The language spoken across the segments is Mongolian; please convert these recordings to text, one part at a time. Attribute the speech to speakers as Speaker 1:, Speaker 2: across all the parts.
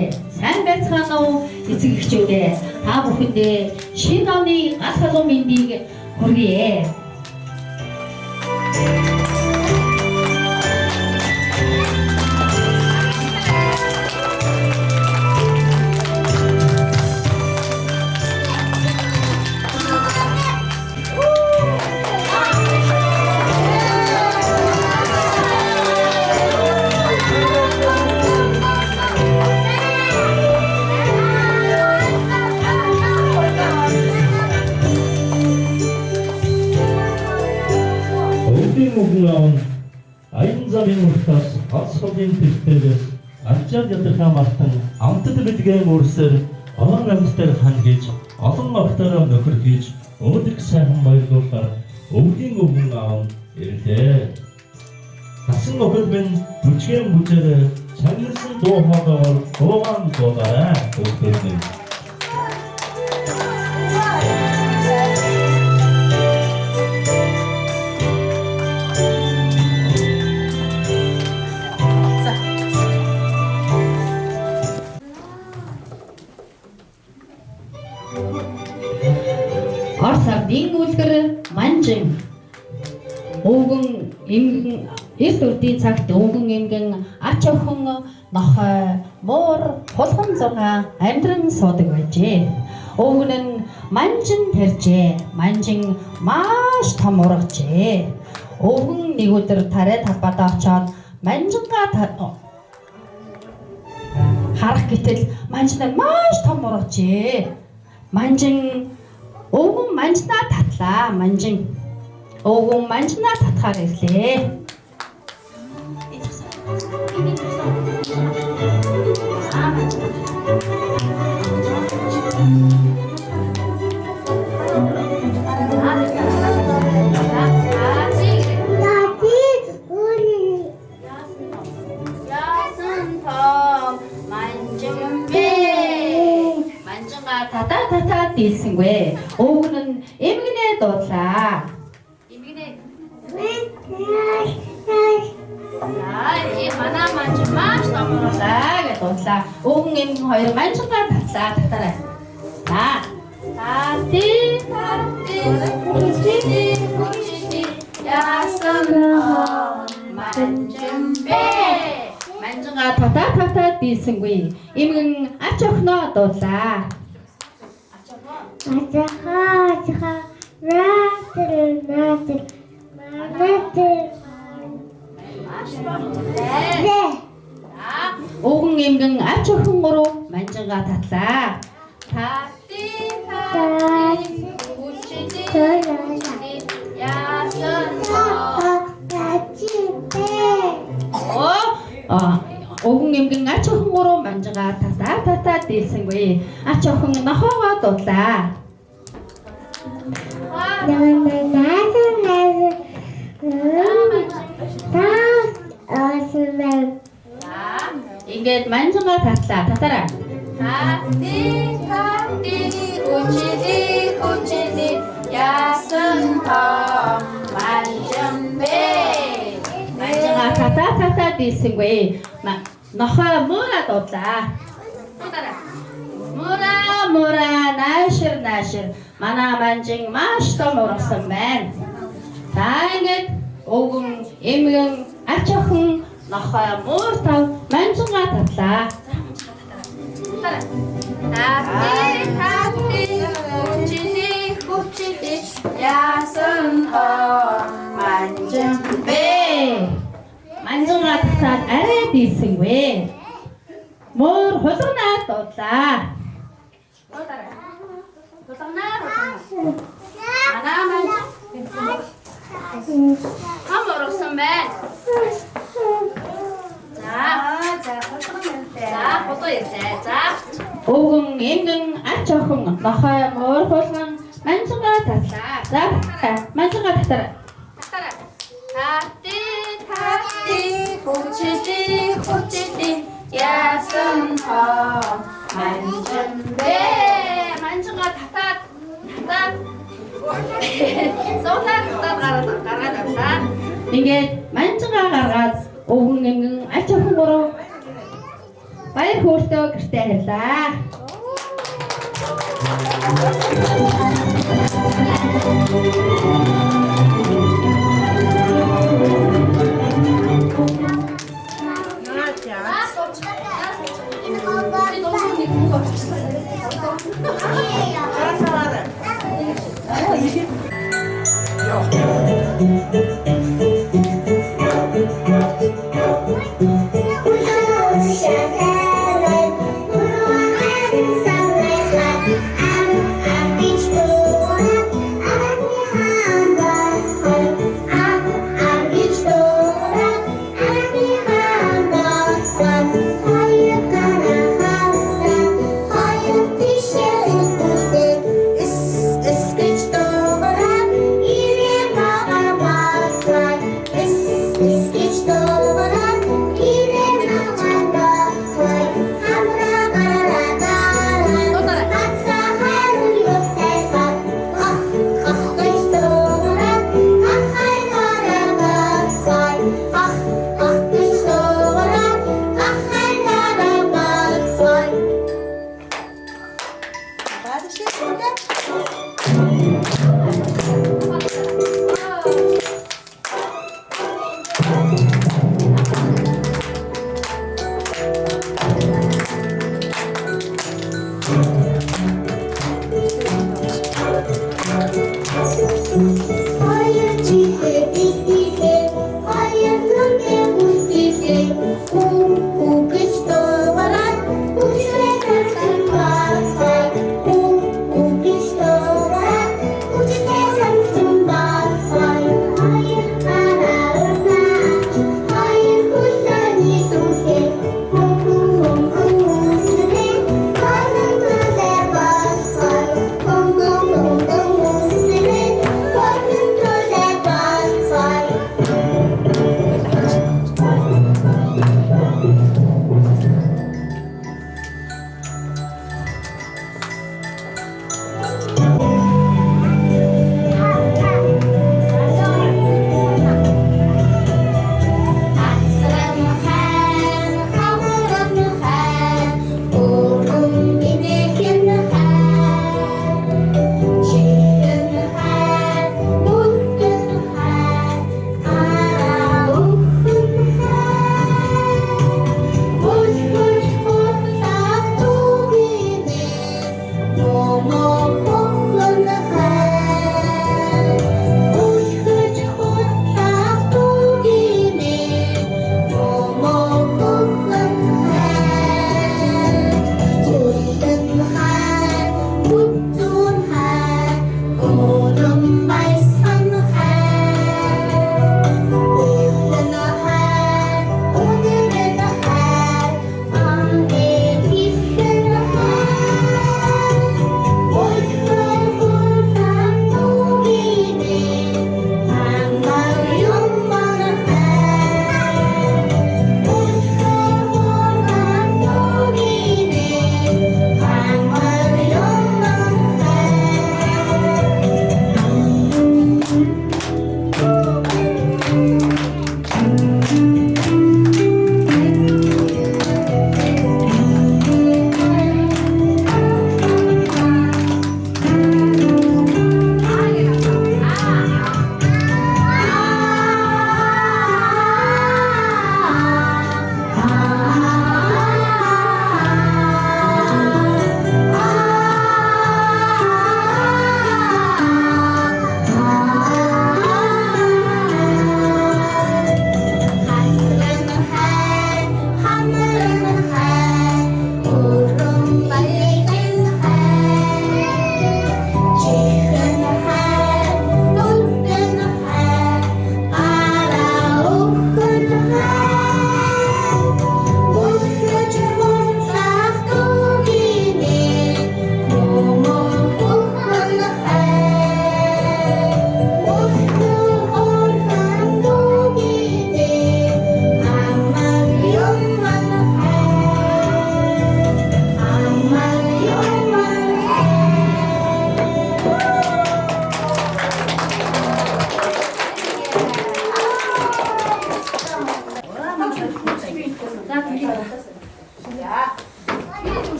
Speaker 1: иржээ. Сайн байцгаана уу эцэг эхчүүдээ. Та бүхэндээ шинэ оны гал халуун мэндийг хүргье.
Speaker 2: Аян замын уртаас алсгалын тэртээс арчаад ядархаа мартан амтд бидгэн үрсээр олон амьтдаар хан хийж олон огтороо нөхөр хийж өөдөг сайхан баярлуулаар өвгийн өвгөн аав ирлээ. Хасан нөхөр минь бүжгэн бүжээр чанарсан дуу хоолоор дуугаан дуулаарай өгдөрнө.
Speaker 1: Орсардын үлгэр манжин өвгөн эмгэн эрт үрдийн цагт өвгөн эмгэн ач охин нохой муур хулган зургаан амьдран суудаг байжээ. Өвгөн нь манжин тарьжээ. Манжин маш том урагжээ. Өвгөн нэг өдөр тариа талбайдаа очоод манжингаа харах гэтэл манжин маш том урагжээ. Өвгөн манжнаа татлаа. Өвгөн манжнаа татхаар ирлээ. Татаа дийлсэнгүй. Өвгөн нь эмгэнээ дуудлаа. Эмгэнээ. Манай манжин маш томруулаа гэж дуудлаа. Өвгөн эмгэн хоёр манжингаа татлаа. Татаарай. Хүчити яасан манжин бэ. Манжингаа татаа дийлсэнгүй. Эмгэн ач охиноо дуудлаа. Өвгөн эмгэн ач охин гурав манжингаа татлаа. Өвгөн эмгэн ач охин гурав манжингаа татаа дийлсэнгүй. Ач охин нохоогоо дуудлаа. Ингээд манжингаа татлаа. Татаарай. Хүчити яасан манжин бэ. Манжингаа татаа дийлсэнгүй. Нохоо муура дуудлаа. Муура наашир. Манай манжин маш том ургасан байна. Ингээд өвгөн эмгэн ач охин нохой муур тав манжингаа татлаа. Хүчити яасан манжин бэ. Манжингаа татаад арай дийлсэнгүй. Муур хулганаа дуудлаа. Манай манжин хам ургасан байна. Өвгөн эмгэн ач охин нохой муур хулган манжингаа татлаа. Манжингаа татаарай. Хүчити яасан манжин бэ. Манжингаа татаад гаргаад авлаа. Ингээд манжингаа гаргаад өвгөн эмгэн ач охин гурав баяр хөөртөө гэртээ хайрлаа.
Speaker 3: It's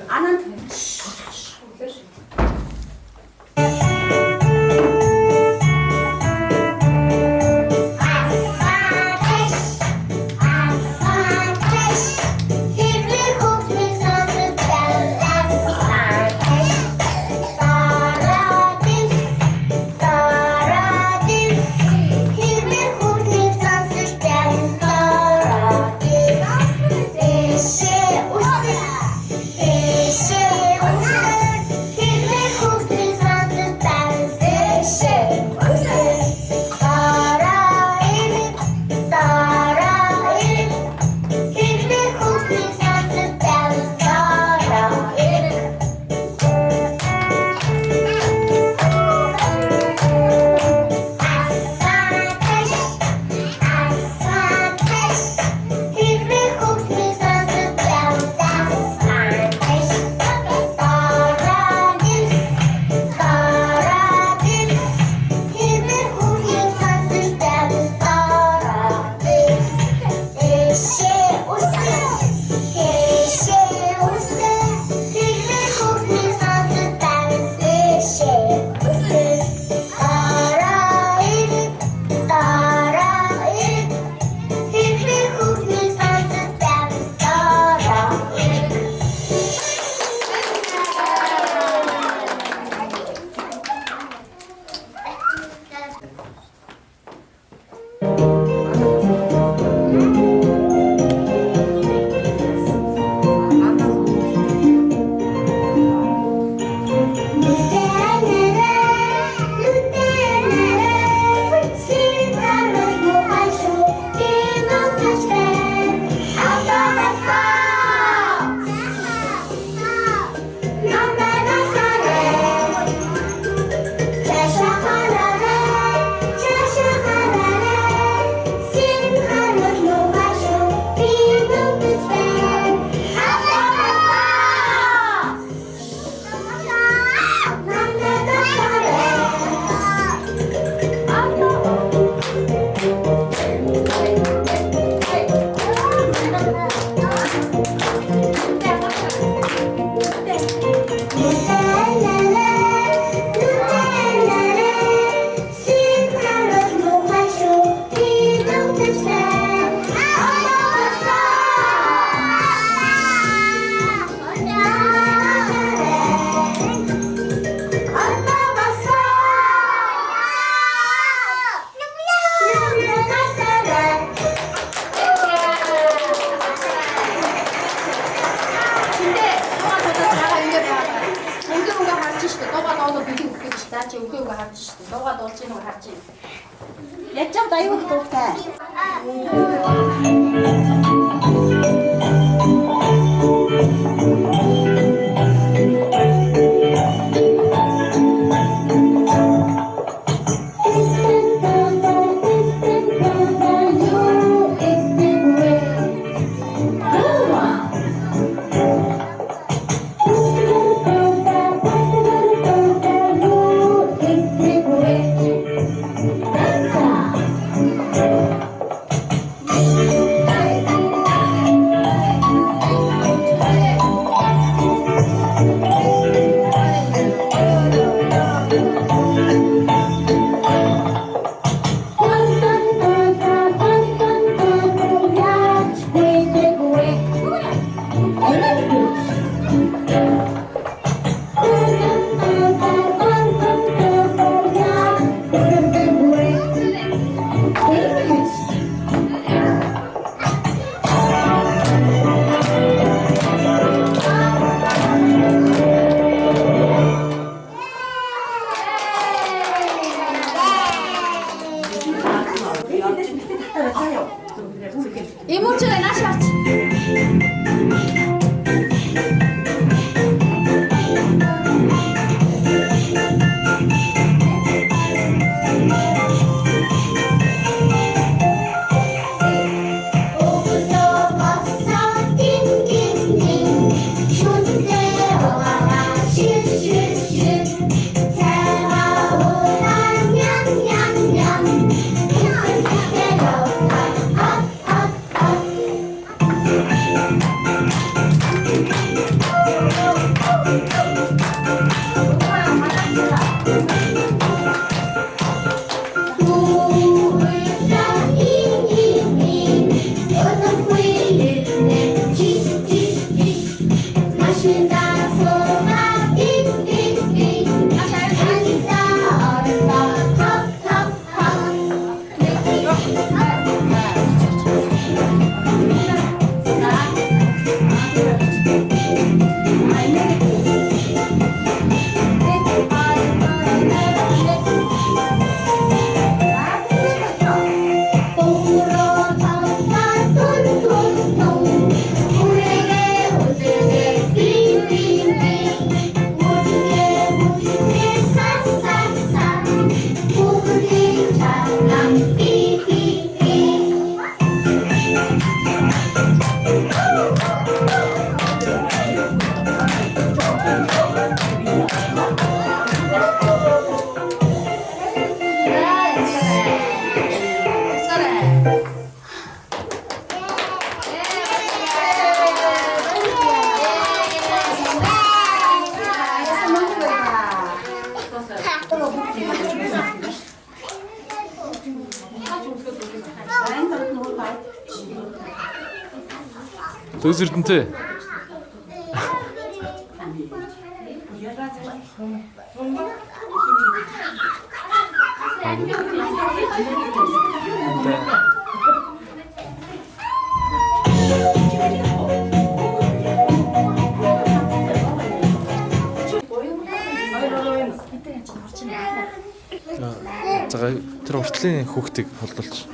Speaker 3: Ананд Ячаад аюул дуутай. Эмоцияга нааш авч.
Speaker 4: Hãy subscribe cho kênh Ghiền Mì Gõ để không bỏ lỡ Төс эрдэнтэй. За тэр уртлын хүүхдийг холдуулж.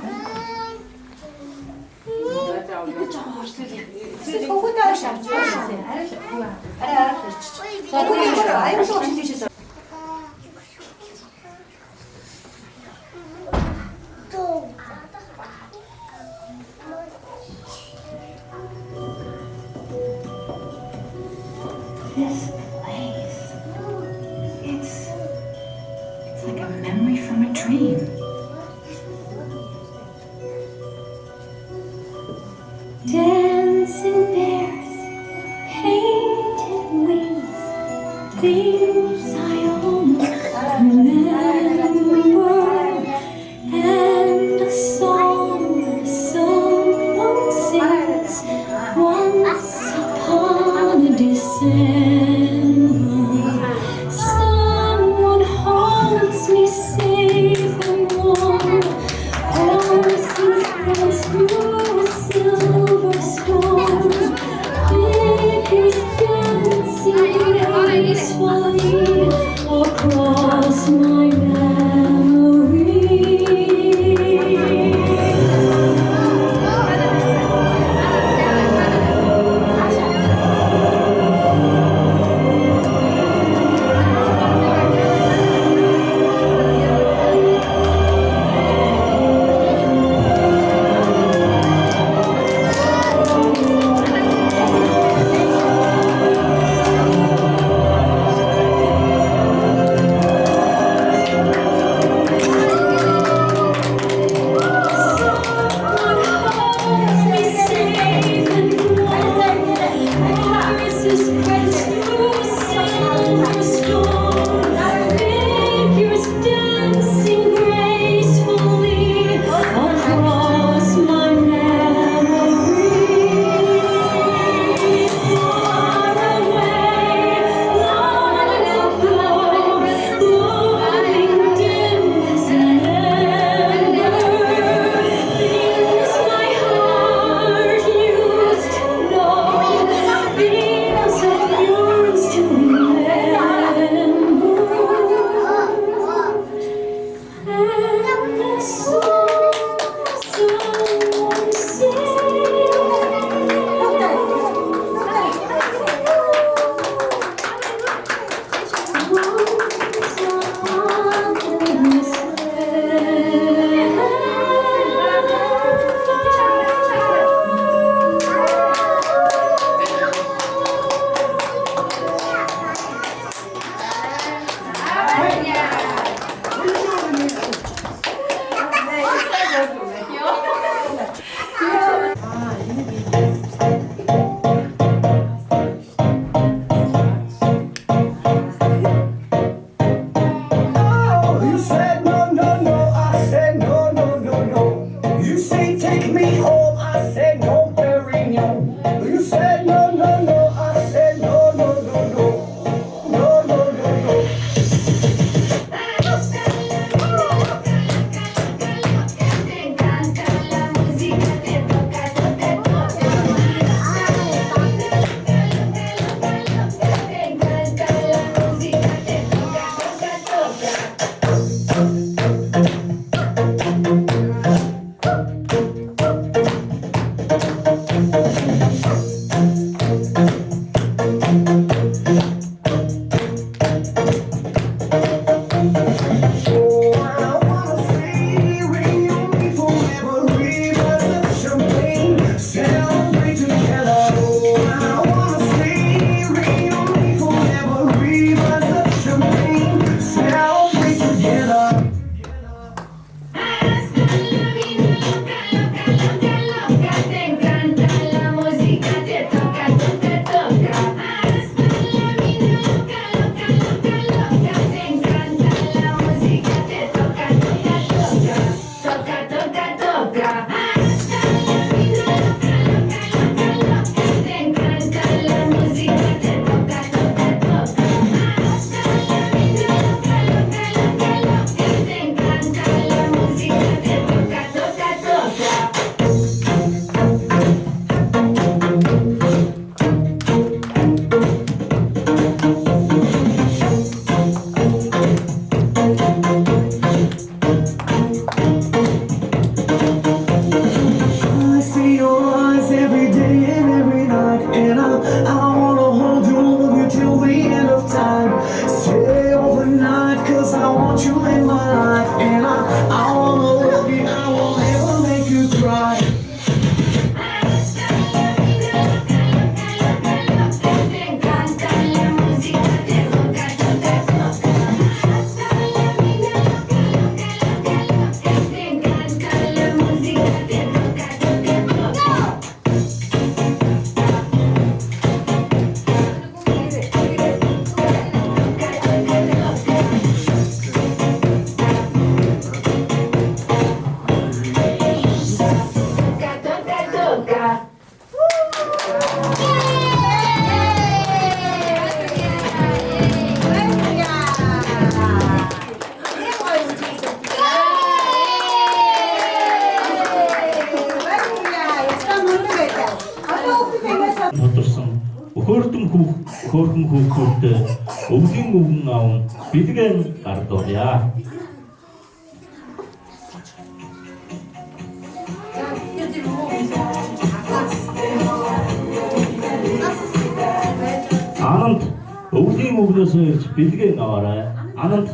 Speaker 5: This place, it's like a memory from a dream. Dancing bears, painted wings, things I almost remember, and a song that someone sings once upon a December. Someone holds me safe and warm, holds me close through a silver storm. Figures dancing gracefully across my memory.
Speaker 6: I see your eyes every day and every night, and I wanna hold you, love you till the end of time. Stay overnight, 'cause I want you in my life, and I wanna love you, I won't ever make you cry.
Speaker 2: Тодорсон өхөөртөн хөөхөн хүүхдүүдэд өвгийн өвгөн аав бэлгэн гардуулъя. Ананд өвгийн өвгнөөс ирж бэлгэн аваарай. Ананд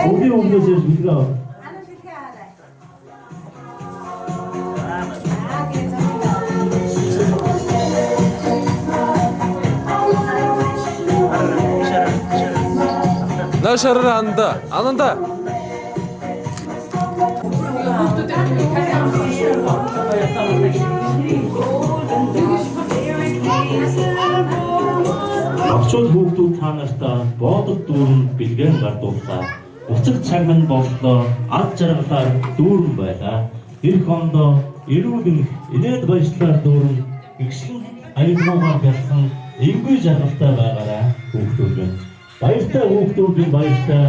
Speaker 2: өвгийн өвгнөөс ирж бэлгэн аваа.
Speaker 4: На шараа ананда.
Speaker 2: Авчууд хүүхдүүд та нартаа боодод дүүрэн бэлгэн гардууллаа. Уцаг цаг минь боллоо, ад жаргалаар дүүрэн байлаа. Ирэх ондоо эрүүлэн инээд баяжлаар дүүрэн гэгшин аягнуугаар бялхан эвгүй жаргалтай байгаарай хүүхдүүд минь. Баяртай хүүхдүүдийн баяртай.